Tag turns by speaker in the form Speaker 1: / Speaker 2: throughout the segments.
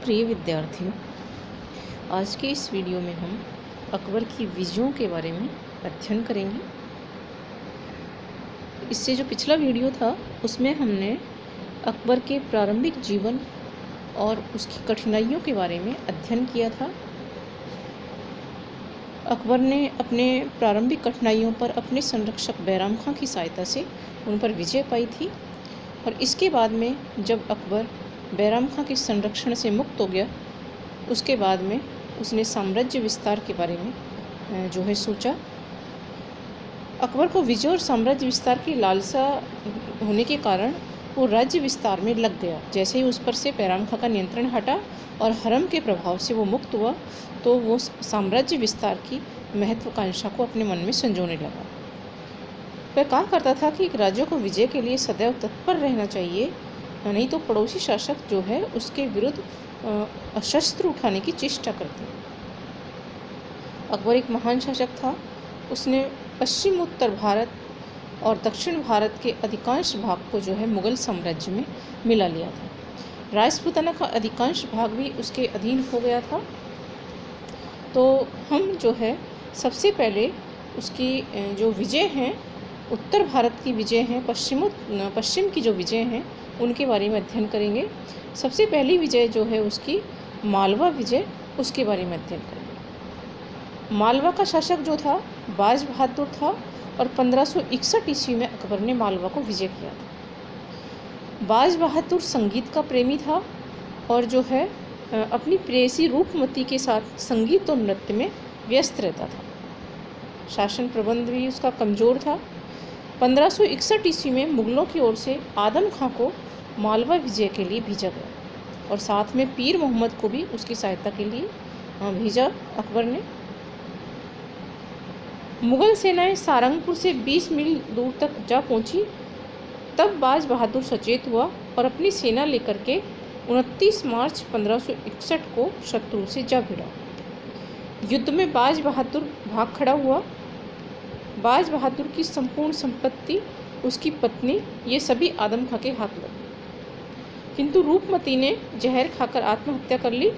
Speaker 1: प्रिय विद्यार्थियों, आज के इस वीडियो में हम अकबर की विजयों के बारे में अध्ययन करेंगे। इससे जो पिछला वीडियो था उसमें हमने अकबर के प्रारंभिक जीवन और उसकी कठिनाइयों के बारे में अध्ययन किया था। अकबर ने अपने प्रारंभिक कठिनाइयों पर अपने संरक्षक बैराम खां की सहायता से उन पर विजय पाई थी और इसके बाद में जब अकबर बैराम खां के संरक्षण से मुक्त हो गया, उसके बाद में उसने साम्राज्य विस्तार के बारे में जो है सोचा। अकबर को विजय और साम्राज्य विस्तार की लालसा होने के कारण वो राज्य विस्तार में लग गया। जैसे ही उस पर से बैराम खां का नियंत्रण हटा और हरम के प्रभाव से वो मुक्त हुआ, तो वो साम्राज्य विस्तार की महत्वाकांक्षा को अपने मन में संजोने लगा। वह कहा करता था कि एक राज्य को विजय के लिए सदैव तत्पर रहना चाहिए, नहीं तो पड़ोसी शासक जो है उसके विरुद्ध शस्त्र उठाने की चेष्टा करते हैं। अकबर एक महान शासक था। उसने पश्चिम उत्तर भारत और दक्षिण भारत के अधिकांश भाग को जो है मुग़ल साम्राज्य में मिला लिया था। राजपूताना का अधिकांश भाग भी उसके अधीन हो गया था। तो हम जो है सबसे पहले उसकी जो विजय हैं, उत्तर भारत की विजय हैं, पश्चिम की जो विजय हैं उनके बारे में अध्ययन करेंगे। सबसे पहली विजय जो है उसकी मालवा विजय, उसके बारे में अध्ययन करेंगे। मालवा का शासक जो था बाज बहादुर था और 1561 ईस्वी में अकबर ने मालवा को विजय किया था। बाज बहादुर संगीत का प्रेमी था और जो है अपनी प्रेयसी रूपमती के साथ संगीत और नृत्य में व्यस्त रहता था। शासन प्रबंध भी उसका कमज़ोर था। 1561 ईस्वी में मुग़लों की ओर से आदम खां को मालवा विजय के लिए भेजा गया और साथ में पीर मोहम्मद को भी उसकी सहायता के लिए भेजा अकबर ने। मुग़ल सेनाएं सारंगपुर से 20 मील दूर तक जा पहुंची। तब बाज बहादुर सचेत हुआ और अपनी सेना लेकर के 29 मार्च 1561 को शत्रु से जा भिड़ा। युद्ध में बाज बहादुर भाग खड़ा हुआ। बाज बहादुर की संपूर्ण संपत्ति, उसकी पत्नी, ये सभी आदम खां के हाथ लगी, किंतु रूपमती ने जहर खाकर आत्महत्या कर ली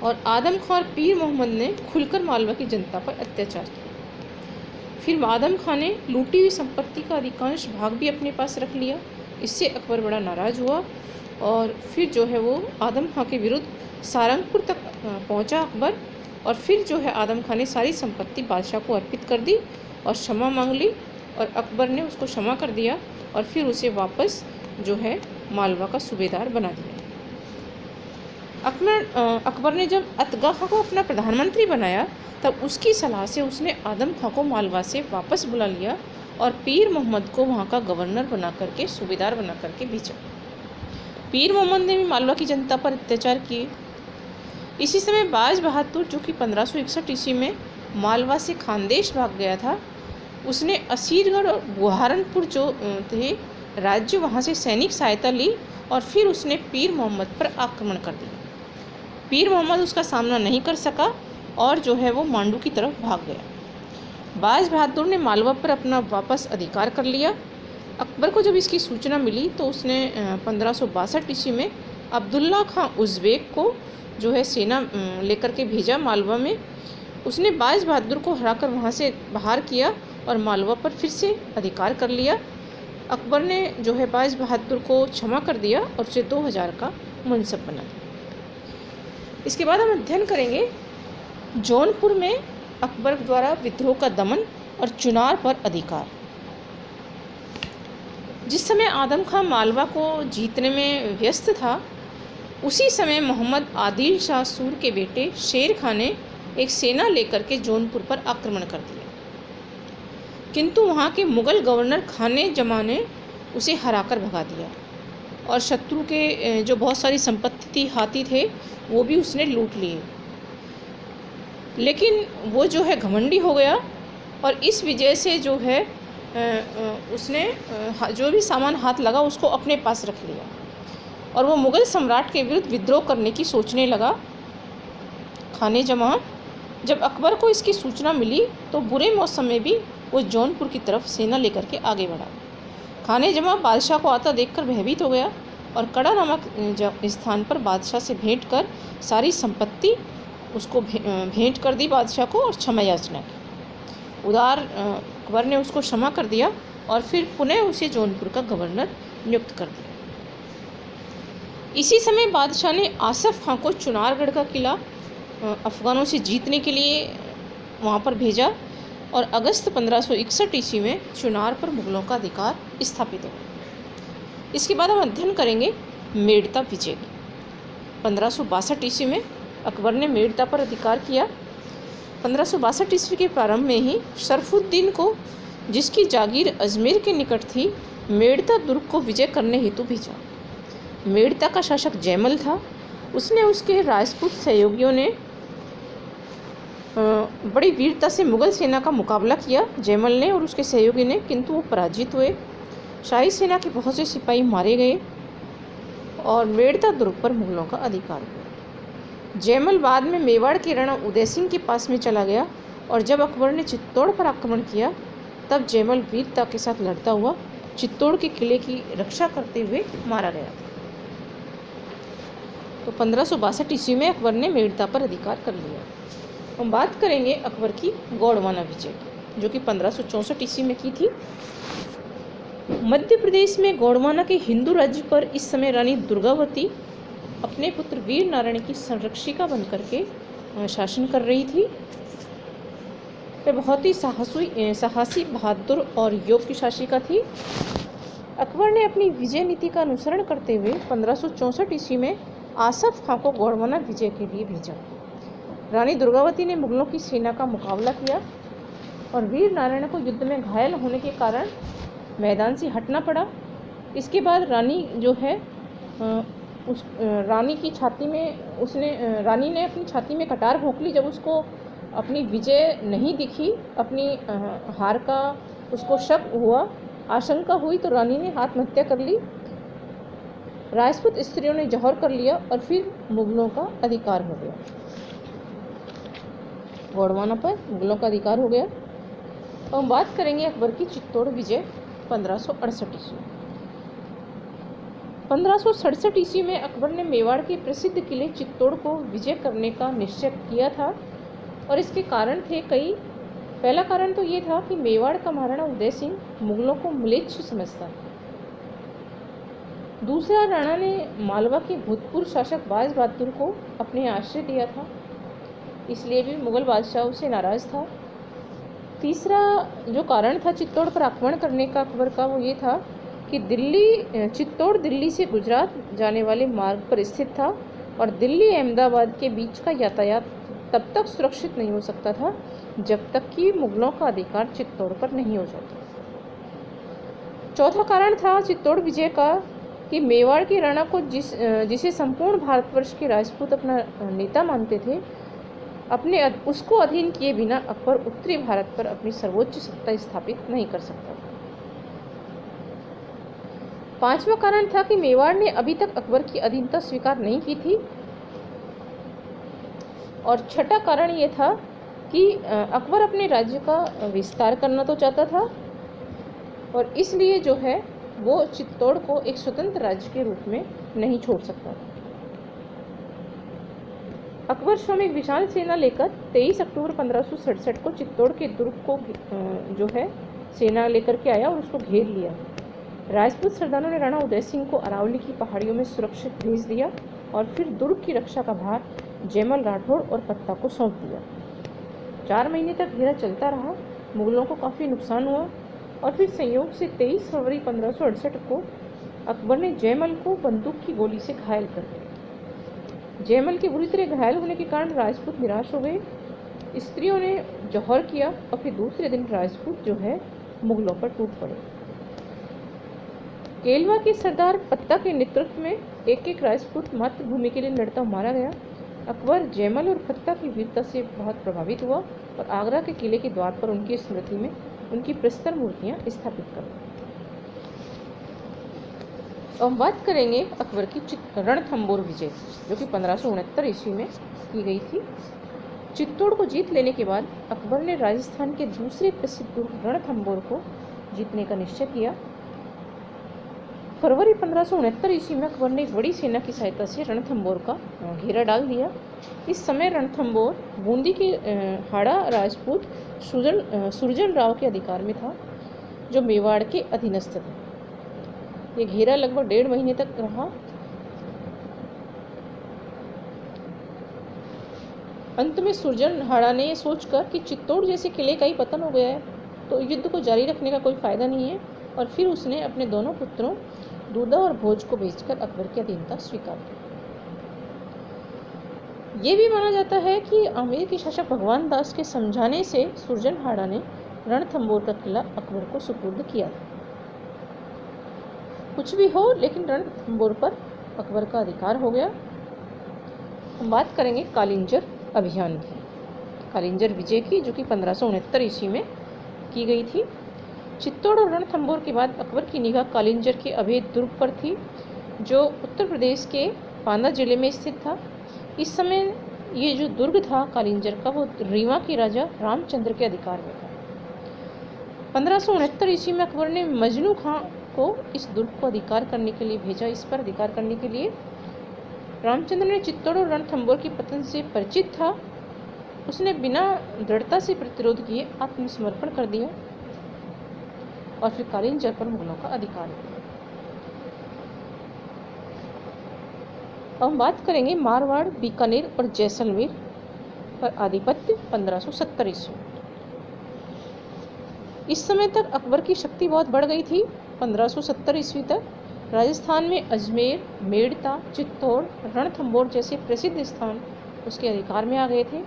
Speaker 1: और आदम खां और पीर मोहम्मद ने खुलकर मालवा की जनता पर अत्याचार किया। फिर आदम खां ने लूटी हुई संपत्ति का अधिकांश भाग भी अपने पास रख लिया। इससे अकबर बड़ा नाराज़ हुआ और फिर जो है वो आदम खां के विरुद्ध सारंगपुर तक पहुंचा अकबर। और फिर जो है आदम खां ने सारी संपत्ति बादशाह को अर्पित कर दी और क्षमा मांग ली और अकबर ने उसको क्षमा कर दिया और फिर उसे वापस जो है मालवा का सूबेदार बना दिया। अकबर ने जब अतगा खां को अपना प्रधानमंत्री बनाया, तब उसकी सलाह से उसने आदम खां को मालवा से वापस बुला लिया और पीर मोहम्मद को वहाँ का गवर्नर बना करके, सूबेदार बना करके भेजा। पीर मोहम्मद ने भी मालवा की जनता पर अत्याचार किए। इसी समय बाज बहादुर, जो कि 1561 ईस्वी में मालवा से खानदेश भाग गया था, उसने असीरगढ़ और बुहारनपुर जो थे राज्य, वहाँ से सैनिक सहायता ली और फिर उसने पीर मोहम्मद पर आक्रमण कर दिया। पीर मोहम्मद उसका सामना नहीं कर सका और जो है वो मांडू की तरफ भाग गया। बाज बहादुर ने मालवा पर अपना वापस अधिकार कर लिया। अकबर को जब इसकी सूचना मिली तो उसने 1562 ईस्वी में अब्दुल्ला खां उज़्बेक को जो है सेना लेकर के भेजा मालवा में। उसने बाज बहादुर को हराकर वहाँ से बाहर किया और मालवा पर फिर से अधिकार कर लिया। अकबर ने जो है बाज बहादुर को क्षमा कर दिया और उसे 2000 का मुंसब बना दिया। इसके बाद हम अध्ययन करेंगे जौनपुर में अकबर द्वारा विद्रोह का दमन और चुनार पर अधिकार। जिस समय आदम खां मालवा को जीतने में व्यस्त था, उसी समय मोहम्मद आदिल शाह सूर के बेटे शेर खां ने एक सेना लेकर के जौनपुर पर आक्रमण कर दिया, किंतु वहाँ के मुग़ल गवर्नर खाने जमा ने उसे हराकर भगा दिया और शत्रु के जो बहुत सारी संपत्ति थी, हाथी थे, वो भी उसने लूट लिए। लेकिन वो जो है घमंडी हो गया और इस वजह से जो है उसने जो भी सामान हाथ लगा उसको अपने पास रख लिया और वो मुग़ल सम्राट के विरुद्ध विद्रोह करने की सोचने लगा। खाने जमा, जब अकबर को इसकी सूचना मिली तो बुरे मौसम में भी वो जौनपुर की तरफ सेना लेकर के आगे बढ़ा। खाने जमा बादशाह को आता देखकर भयभीत हो गया और कड़ा नामक स्थान पर बादशाह से भेंट कर सारी संपत्ति उसको भेंट कर दी बादशाह को और क्षमा याचना की। उदार अकबर ने उसको क्षमा कर दिया और फिर पुनः उसे जौनपुर का गवर्नर नियुक्त कर दिया। इसी समय बादशाह ने आसफ खां को चुनारगढ़ का किला अफ़गानों से जीतने के लिए वहाँ पर भेजा और अगस्त 1561 ईस्वी में चुनार पर मुग़लों का अधिकार स्थापित हो गया। इसके बाद हम अध्ययन करेंगे मेड़ता विजय की। 1562 ईस्वी में अकबर ने मेड़ता पर अधिकार किया। 1562 ईस्वी के प्रारंभ में ही शरफुद्दीन को, जिसकी जागीर अजमेर के निकट थी, मेड़ता दुर्ग को विजय करने हेतु भेजा। मेड़ता का शासक जयमल था। उसने उसके राजपूत सहयोगियों ने बड़ी वीरता से मुग़ल सेना का मुकाबला किया, जयमल ने और उसके सहयोगी ने, किंतु वो पराजित हुए। शाही सेना के बहुत से सिपाही मारे गए और मेड़ता दुर्ग पर मुग़लों का अधिकार हुआ। जयमल बाद में मेवाड़ के राणा उदय सिंह के पास में चला गया और जब अकबर ने चित्तौड़ पर आक्रमण किया तब जयमल वीरता के साथ लड़ता हुआ चित्तौड़ के किले की रक्षा करते हुए मारा गया। तो 1562 ईस्वी में अकबर ने मेड़ता पर अधिकार कर लिया। हम बात करेंगे अकबर की गोंडवाना विजय की, जो कि 1564 ईस्वी में की थी। मध्य प्रदेश में गोंडवाना के हिंदू राज्य पर इस समय रानी दुर्गावती अपने पुत्र वीर नारायण की संरक्षिका बनकर के शासन कर रही थी। वह बहुत ही साहसी, बहादुर और योग्य शासिका थी। अकबर ने अपनी विजय नीति का अनुसरण करते हुए 1564 ईस्वी में आसफ खां को गोंडवाना विजय के लिए भेजा। रानी दुर्गावती ने मुग़लों की सेना का मुकाबला किया और वीर नारायण को युद्ध में घायल होने के कारण मैदान से हटना पड़ा। इसके बाद रानी जो है उस रानी की छाती में रानी ने अपनी छाती में कटार भोंक ली। जब उसको अपनी विजय नहीं दिखी, अपनी हार का उसको शक हुआ, आशंका हुई, तो रानी ने आत्महत्या कर ली। राजपूत स्त्रियों ने जौहर कर लिया और फिर मुग़लों का अधिकार हो गया। गोंडवाना पर मुग़लों का अधिकार हो गया। और हम बात करेंगे अकबर की चित्तौड़ विजय 1568 ईस्वी। 1567 ईस्वी में अकबर ने मेवाड़ के प्रसिद्ध किले चित्तौड़ को विजय करने का निश्चय किया था और इसके कारण थे कई। पहला कारण तो ये था कि मेवाड़ का महाराणा उदय सिंह मुग़लों को म्लेच्छ समझता। दूसरा, राणा ने मालवा के भूतपूर्व शासक बाज बहादुर को अपने आश्रय दिया था, इसलिए भी मुग़ल बादशाह उससे नाराज़ था। तीसरा जो कारण था चित्तौड़ पर आक्रमण करने का अकबर का, वो ये था कि चित्तौड़ दिल्ली से गुजरात जाने वाले मार्ग पर स्थित था और दिल्ली अहमदाबाद के बीच का यातायात तब तक सुरक्षित नहीं हो सकता था जब तक कि मुग़लों का अधिकार चित्तौड़ पर नहीं हो जाता। चौथा कारण था चित्तौड़ विजय का कि मेवाड़ के राणा को जिसे संपूर्ण भारतवर्ष के राजपूत अपना नेता मानते थे, उसको अधीन किए बिना अकबर उत्तरी भारत पर अपनी सर्वोच्च सत्ता स्थापित नहीं कर सकता था। पांचवा कारण था कि मेवाड़ ने अभी तक अकबर की अधीनता स्वीकार नहीं की थी। और छठा कारण ये था कि अकबर अपने राज्य का विस्तार करना तो चाहता था और इसलिए जो है वो चित्तौड़ को एक स्वतंत्र राज्य के रूप में नहीं छोड़ सकता था। अकबर स्वयं एक विशाल सेना लेकर 23 अक्टूबर 1567 को चित्तौड़ के दुर्ग को जो है सेना लेकर के आया और उसको घेर लिया। राजपूत सरदारों ने राणा उदय सिंह को अरावली की पहाड़ियों में सुरक्षित भेज दिया और फिर दुर्ग की रक्षा का भार जयमल राठौड़ और पत्ता को सौंप दिया। 4 महीने तक घेरा चलता रहा। मुग़लों को काफ़ी नुकसान हुआ और फिर संयोग से 23 फरवरी 1568 को अकबर ने जयमल को बंदूक की गोली से घायल कर दिया। जयमल के बुरी तरह घायल होने के कारण राजपूत निराश हो गए। स्त्रियों ने जौहर किया और फिर दूसरे दिन राजपूत जो है मुग़लों पर टूट पड़े। केलवा के सरदार पत्ता के नेतृत्व में एक राजपूत मातृभूमि के लिए लड़ता मारा गया। अकबर जयमल और पत्ता की वीरता से बहुत प्रभावित हुआ और आगरा के किले के द्वार पर उनकी स्मृति में उनकी प्रस्तर मूर्तियां स्थापित कर दी। अब हम बात करेंगे अकबर की रणथंबोर विजय, जो कि 1569 ईस्वी में की गई थी। चित्तौड़ को जीत लेने के बाद अकबर ने राजस्थान के दूसरे प्रसिद्ध दुर्ग रणथंबोर को जीतने का निश्चय किया। फरवरी 1569 ईस्वी में अकबर ने एक बड़ी सेना की सहायता से रणथंबोर का घेरा डाल दिया। इस समय रणथंबोर बूंदी के हाड़ा राजपूत सुरजन राव के अधिकार में था, जो मेवाड़ के अधीनस्थ थे। ये घेरा लगभग 1.5 महीने तक रहा। अंत में सुरजन हाड़ा ने सोचकर कि चित्तौड़ जैसे किले का ही पतन हो गया है, तो युद्ध को जारी रखने का कोई फायदा नहीं है, और फिर उसने अपने दोनों पुत्रों दूधा और भोज को भेजकर अकबर की अधीनता स्वीकार की। ये भी माना जाता है कि आमेर के शासक भगवान दास के समझाने से सुरजन हाड़ा ने रणथंबोर का किला अकबर को सुपुर्द किया था। कुछ भी हो, लेकिन रणथंबोर पर अकबर का अधिकार हो गया। हम बात करेंगे कालिंजर अभियान की, कालिंजर विजय की, जो कि 1569 ईस्वी में की गई थी। चित्तौड़ और रणथंबोर के बाद अकबर की निगाह कालिंजर के अभेद दुर्ग पर थी, जो उत्तर प्रदेश के बांदा जिले में स्थित था। इस समय ये जो दुर्ग था कालिंजर का, वो रीवा के राजा रामचंद्र के अधिकार में था। 1569 ईस्वी में अकबर ने मजनू खां को इस दुर्ग को अधिकार करने के लिए भेजा। इस पर अधिकार करने के लिए रामचंद्र ने चित्तौड़ और रणथंबोर के पतन से परिचित था। उसने बिना दृढ़ता से प्रतिरोध किए आत्मसमर्पण कर दिया और फिर कालिंजर पर मुगलों का अधिकार हुआ। अब हम बात करेंगे मारवाड़, बीकानेर और जैसलमेर पर आधिपत्य 1570 ईस्वी। इस समय तक अकबर की शक्ति बहुत बढ़ गई थी। 1570 ईस्वी तक राजस्थान में अजमेर, मेड़ता, चित्तौड़, रणथंबोर जैसे प्रसिद्ध स्थान उसके अधिकार में आ गए थे।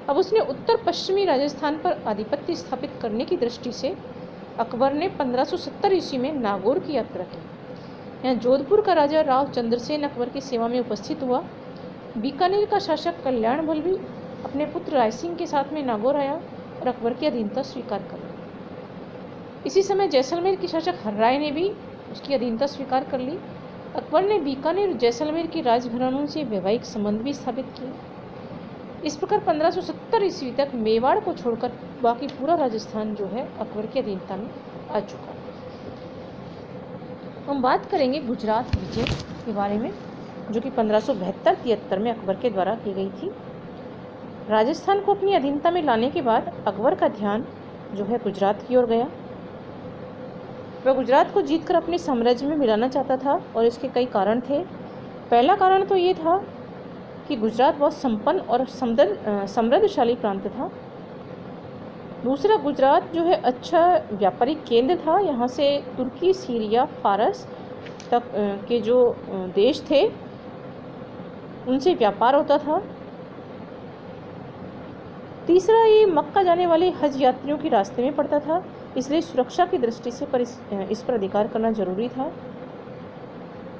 Speaker 1: अब उसने उत्तर पश्चिमी राजस्थान पर आधिपत्य स्थापित करने की दृष्टि से अकबर ने 1570 ईस्वी में नागौर की यात्रा की। यहाँ जोधपुर का राजा राव चंद्रसेन अकबर की सेवा में उपस्थित हुआ। बीकानेर का शासक कल्याण बल्लभी अपने पुत्र रायसिंह के साथ में नागौर आया और अकबर की अधीनता स्वीकार कर ली। इसी समय जैसलमेर के शासक हर्राय ने भी उसकी अधीनता स्वीकार कर ली। अकबर ने बीकानेर और जैसलमेर के राजघरानों से वैवाहिक संबंध भी स्थापित किए। इस प्रकार 1570 ईस्वी तक मेवाड़ को छोड़कर बाकी पूरा राजस्थान जो है अकबर की अधीनता में आ चुका है। हम बात करेंगे गुजरात विजय के बारे में, जो कि 1572-73 में अकबर के द्वारा की गई थी। राजस्थान को अपनी अधीनता में लाने के बाद अकबर का ध्यान जो है गुजरात की ओर गया। वह गुजरात को जीतकर अपने साम्राज्य में मिलाना चाहता था और इसके कई कारण थे। पहला कारण तो ये था कि गुजरात बहुत संपन्न और समृद्धशाली प्रांत था। दूसरा, गुजरात जो है अच्छा व्यापारिक केंद्र था। यहाँ से तुर्की, सीरिया, फारस तक के जो देश थे उनसे व्यापार होता था। तीसरा, ये मक्का जाने वाले हज यात्रियों के रास्ते में पड़ता था, इसलिए सुरक्षा की दृष्टि से इस पर अधिकार करना जरूरी था।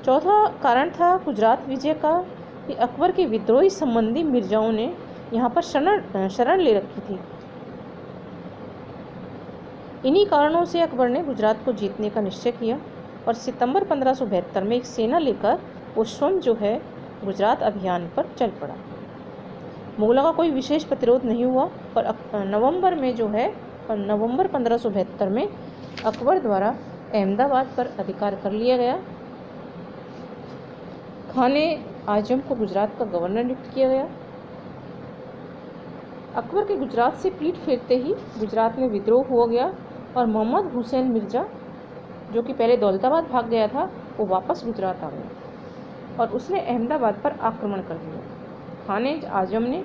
Speaker 1: चौथा कारण था गुजरात विजय का कि अकबर के विद्रोही संबंधी मिर्जाओं ने यहाँ पर शरण ले रखी थी। इन्हीं कारणों से अकबर ने गुजरात को जीतने का निश्चय किया और सितंबर 1572 में एक सेना लेकर वो स्वयं जो है गुजरात अभियान पर चल पड़ा। मुगलों का कोई विशेष प्रतिरोध नहीं हुआ और नवंबर 1572 में अकबर द्वारा अहमदाबाद पर अधिकार कर लिया गया। खाने आजम को गुजरात का गवर्नर नियुक्त किया गया। अकबर के गुजरात से पीठ फेरते ही गुजरात में विद्रोह हो गया और मोहम्मद हुसैन मिर्जा, जो कि पहले दौलताबाद भाग गया था, वो वापस गुजरात आ गया और उसने अहमदाबाद पर आक्रमण कर दिया। खाने आजम ने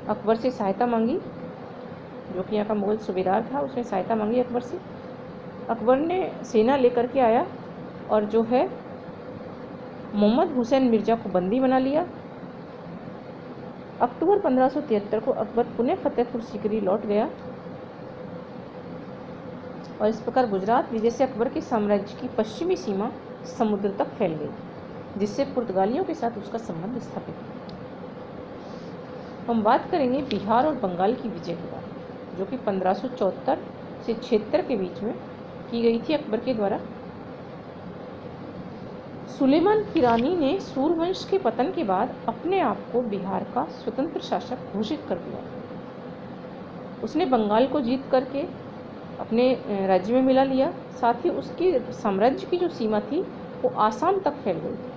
Speaker 1: अकबर से सहायता मांगी, जो कि यहाँ का मुगल सूबेदार था, उसने सहायता मांगी अकबर से। अकबर ने सेना लेकर के आया और जो है मोहम्मद हुसैन मिर्जा को बंदी बना लिया। अक्टूबर 1573 को अकबर पुणे फतेहपुर सीकरी लौट गया और इस प्रकार गुजरात विजय से अकबर के साम्राज्य की पश्चिमी सीमा समुद्र तक फैल गई, जिससे पुर्तगालियों के साथ उसका संबंध स्थापित हुआ। हम बात करेंगे बिहार और बंगाल की विजय के बारे में, जो कि 1574 से 76 के बीच में की गई थी अकबर के द्वारा। सुलेमान किरानी ने सूरवंश के पतन के बाद अपने आप को बिहार का स्वतंत्र शासक घोषित कर दिया। उसने बंगाल को जीत करके अपने राज्य में मिला लिया। साथ ही उसके साम्राज्य की जो सीमा थी वो आसाम तक फैल गई थी।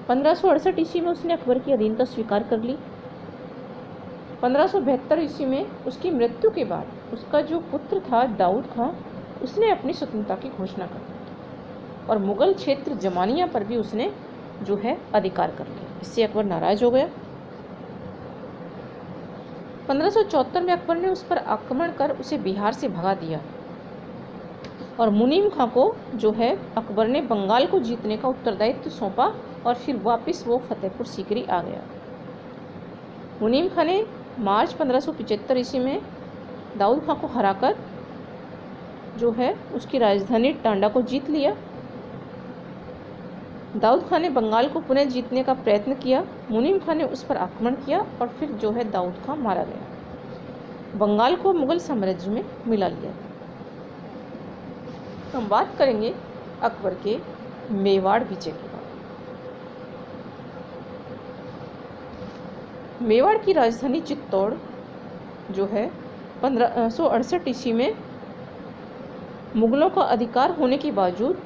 Speaker 1: 1568 ईस्वी में उसने अकबर की अधीनता स्वीकार कर ली। 1572 ईस्वी में उसकी मृत्यु के बाद उसका जो पुत्र था दाऊद खां, उसने अपनी स्वतंत्रता की घोषणा कर दी और मुगल क्षेत्र जमानिया पर भी उसने जो है अधिकार कर लिया। इससे अकबर नाराज हो गया। 1574 में अकबर ने उस पर आक्रमण कर उसे बिहार से भगा दिया और मुनीम खां को जो है अकबर ने बंगाल को जीतने का उत्तरदायित्व सौंपा और फिर वापस वो फतेहपुर सीकरी आ गया। मुनीम खां ने मार्च 1575 ईस्वी में दाऊद खां को हराकर जो है उसकी राजधानी टांडा को जीत लिया। दाऊद खां ने बंगाल को पुनः जीतने का प्रयत्न किया। मुनीम खां ने उस पर आक्रमण किया और फिर जो है दाऊद खां मारा गया। बंगाल को मुगल साम्राज्य में मिला लिया। हम बात करेंगे अकबर के मेवाड़ विजय के बाद। मेवाड़ की राजधानी चित्तौड़ जो है 1568 ईस्वी में मुगलों का अधिकार होने के बावजूद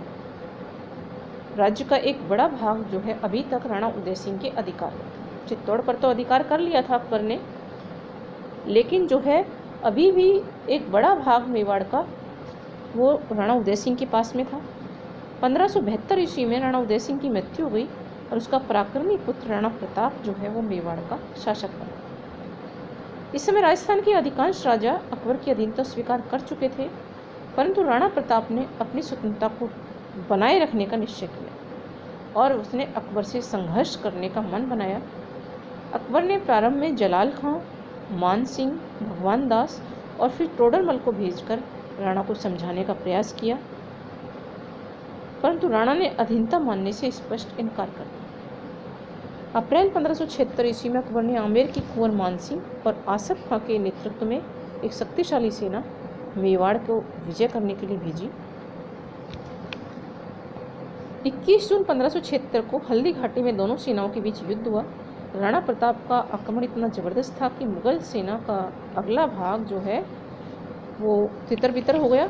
Speaker 1: राज्य का एक बड़ा भाग जो है अभी तक राणा उदय सिंह के अधिकार में था। चित्तौड़ पर तो अधिकार कर लिया था अकबर ने, लेकिन जो है अभी भी एक बड़ा भाग मेवाड़ का वो राणा उदय सिंह के पास में था। 1572 ईस्वी में राणा उदय सिंह की मृत्यु हुई और उसका पराक्रमी पुत्र राणा प्रताप जो है वो मेवाड़ का शासक बना। इस समय राजस्थान के अधिकांश राजा अकबर की अधीनता स्वीकार कर चुके थे, परंतु राणा प्रताप ने अपनी स्वतंत्रता को बनाए रखने का निश्चय किया और उसने अकबर से संघर्ष करने का मन बनाया। अकबर ने प्रारंभ में जलाल खां, मान सिंह, भगवान दास और फिर टोडरमल को भेजकर राणा को समझाने का प्रयास किया, परंतु राणा ने अधीनता मानने से स्पष्ट इनकार कर दिया। अप्रैल 1576 ईस्वी में अकबर ने आमेर के कुंवर मान सिंह और आसफ खां के नेतृत्व में एक शक्तिशाली सेना मेवाड़ को विजय करने के लिए भेजी। 21 जून 1576 को हल्दी घाटी में दोनों सेनाओं के बीच युद्ध हुआ। राणा प्रताप का आक्रमण इतना ज़बरदस्त था कि मुगल सेना का अगला भाग जो है वो तितर बितर हो गया।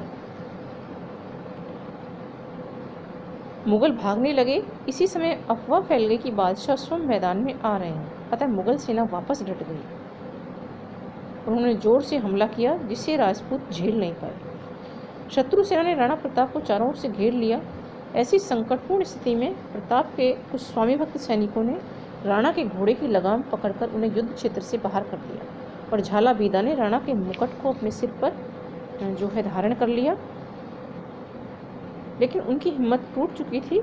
Speaker 1: मुगल भागने लगे। इसी समय अफवाह फैल गई कि बादशाह स्वयं मैदान में आ रहे हैं, अतः मुगल सेना वापस डट गई। उन्होंने जोर से हमला किया जिसे राजपूत झेल नहीं पाए। शत्रु सेना ने राणा प्रताप को चारों ओर से घेर लिया। ऐसी संकटपूर्ण स्थिति में प्रताप के कुछ स्वामी भक्त सैनिकों ने राणा के घोड़े की लगाम पकड़कर उन्हें युद्ध क्षेत्र से बाहर कर दिया और झाला बीदा ने राणा के मुकुट को अपने सिर पर जो है धारण कर लिया, लेकिन उनकी हिम्मत टूट चुकी थी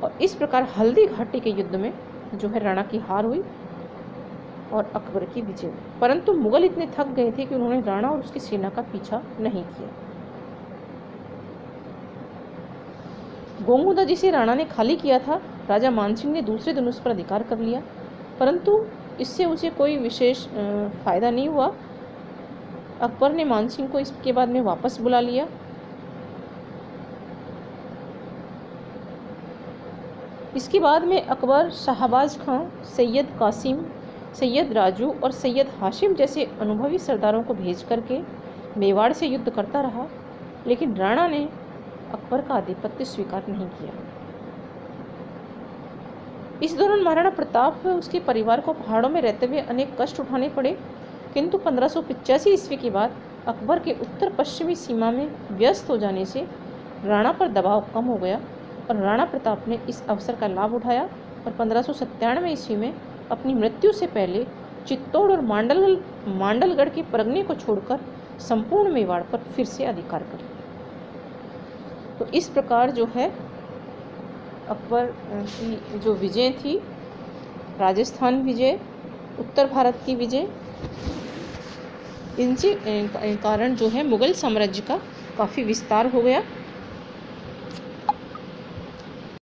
Speaker 1: और इस प्रकार हल्दी घाटी के युद्ध में जो है राणा की हार हुई और अकबर की विजय हुई। परंतु मुगल इतने थक गए थे कि उन्होंने राणा और उसकी सेना का पीछा नहीं किया। गोंगुदा जिसे राणा ने खाली किया था, राजा मानसिंह ने दूसरे दिन उस पर अधिकार कर लिया, परंतु इससे उसे कोई विशेष फायदा नहीं हुआ। अकबर ने मानसिंह को इसके बाद में वापस बुला लिया। इसके बाद में अकबर शाहबाज खां, सैयद कासिम, सैयद राजू और सैयद हाशिम जैसे अनुभवी सरदारों को भेज करके मेवाड़ से युद्ध करता रहा, लेकिन राणा ने अकबर का आधिपत्य स्वीकार नहीं किया। इस दौरान महाराणा प्रताप व उसके परिवार को पहाड़ों में रहते हुए अनेक कष्ट उठाने पड़े, किंतु 1585 ईस्वी के बाद अकबर के उत्तर पश्चिमी सीमा में व्यस्त हो जाने से राणा पर दबाव कम हो गया और राणा प्रताप ने इस अवसर का लाभ उठाया और 1597 ईस्वी में अपनी मृत्यु से पहले चित्तौड़ और मांडलगढ़ के परगने को छोड़कर संपूर्ण मेवाड़ पर फिर से अधिकार कर लिया। तो इस प्रकार जो है अकबर की जो विजय थी, राजस्थान विजय, उत्तर भारत की विजय, इनसे कारण जो है मुगल साम्राज्य का काफ़ी विस्तार हो गया।